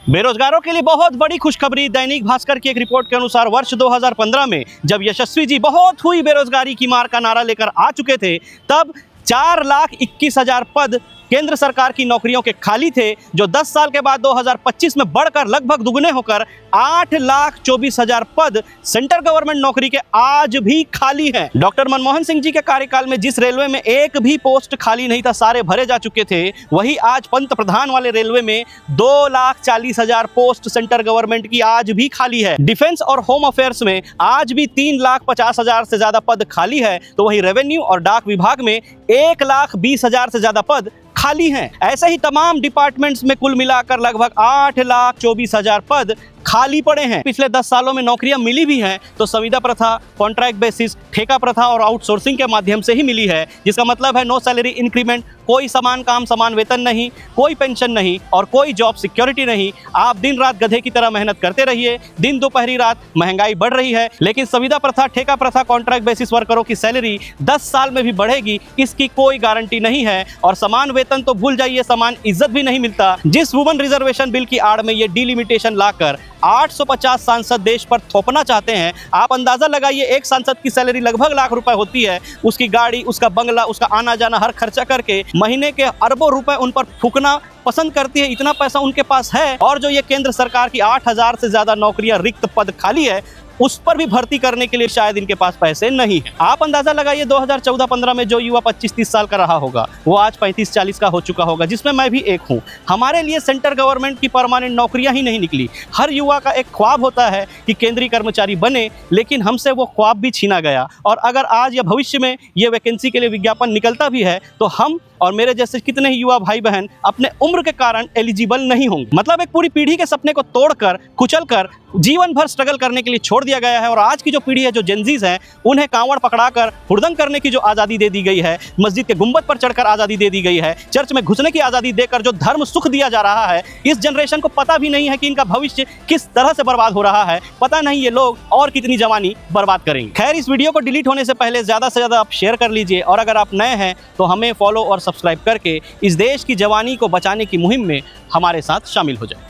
बेरोजगारों के लिए बहुत बड़ी खुशखबरी। दैनिक भास्कर की एक रिपोर्ट के अनुसार वर्ष 2015 में जब यशस्वी जी बहुत हुई बेरोजगारी की मार का नारा लेकर आ चुके थे, तब 4,21,000 पद केंद्र सरकार की नौकरियों के खाली थे, जो 10 साल के बाद 2025 में बढ़कर लगभग दुगने होकर 8,24,000 पद सेंट्रल गवर्नमेंट नौकरी के आज भी खाली हैं। डॉक्टर मनमोहन सिंह जी के कार्यकाल में जिस रेलवे में एक भी पोस्ट खाली नहीं था, सारे भरे जा चुके थे, वही आज पंत प्रधान वाले रेलवे में 2,40,000 पोस्ट सेंट्रल गवर्नमेंट की आज भी खाली है। डिफेंस और होम अफेयर्स में आज भी 3,50,000 से ज्यादा पद खाली है, तो वही रेवेन्यू और डाक विभाग में 1,20,000 से ज्यादा पद खाली हैं। ऐसे ही तमाम डिपार्टमेंट्स में कुल मिलाकर लगभग 8,24,000 पद खाली पड़े हैं। पिछले 10 सालों में नौकरियां मिली भी हैं तो संविदा प्रथा, कॉन्ट्रैक्ट बेसिस, ठेका प्रथा और आउटसोर्सिंग के माध्यम से ही मिली है, जिसका मतलब है नो सैलरी इंक्रीमेंट, कोई समान काम समान वेतन नहीं, कोई पेंशन नहीं और कोई जॉब सिक्योरिटी नहीं। आप दिन रात गधे की तरह मेहनत करते रहिए, दिन दोपहरी रात महंगाई बढ़ रही है, लेकिन संविदा प्रथा, ठेका प्रथा, कॉन्ट्रैक्ट बेसिस वर्करों की सैलरी 10 साल में भी बढ़ेगी, इसकी कोई गारंटी नहीं है। और समान वेतन तो भूल जाइए, समान इज्जत भी नहीं मिलता। जिस वुमेन रिजर्वेशन बिल की आड़ में ये डिलिमिटेशन लाकर 850 सांसद देश पर थोपना चाहते हैं, आप अंदाजा लगाइए, एक सांसद की सैलरी लगभग लाख रुपए होती है, उसकी गाड़ी, उसका बंगला, उसका आना जाना हर खर्चा करके महीने के अरबों रुपए उन पर फूकना पसंद करती है। इतना पैसा उनके पास है। और जो ये केंद्र सरकार की 8,000 से ज्यादा नौकरियां रिक्त पद खाली है, उस पर भी भर्ती करने के लिए शायद इनके पास पैसे नहीं है। आप अंदाजा लगाइए, 2014-15 में जो युवा 25-30 साल का रहा होगा, वो आज 35-40 का हो चुका होगा, जिसमें मैं भी एक हूँ। हमारे लिए सेंट्रल गवर्नमेंट की परमानेंट नौकरियां ही नहीं निकली। हर युवा का एक ख्वाब होता है कि केंद्रीय कर्मचारी बने, लेकिन हमसे वो ख्वाब भी छीना गया। और अगर आज या भविष्य में ये वैकेंसी के लिए विज्ञापन निकलता भी है, तो हम और मेरे जैसे कितने ही युवा भाई बहन अपने उम्र के कारण एलिजिबल नहीं होंगे। मतलब एक पूरी पीढ़ी के सपने को तोड़कर, कुचलकर जीवन भर स्ट्रगल करने के लिए छोड़ दिया गया है। और आज की जो पीढ़ी है, जो जेनजीज हैं, उन्हें कांवड़ पकड़ाकर हुड़दंग करने की जो आज़ादी दे दी गई है, मस्जिद के गुंबद पर चढ़कर आज़ादी दे दी गई है, चर्च में घुसने की आज़ादी देकर जो धर्म सुख दिया जा रहा है, इस जनरेशन को पता भी नहीं है कि इनका भविष्य किस तरह से बर्बाद हो रहा है। पता नहीं ये लोग और कितनी जवानी बर्बाद करेंगे। खैर, इस वीडियो को डिलीट होने से पहले ज़्यादा से ज़्यादा आप शेयर कर लीजिए, और अगर आप नए हैं तो हमें फॉलो और सब्सक्राइब करके इस देश की जवानी को बचाने की मुहिम में हमारे साथ शामिल हो जाए।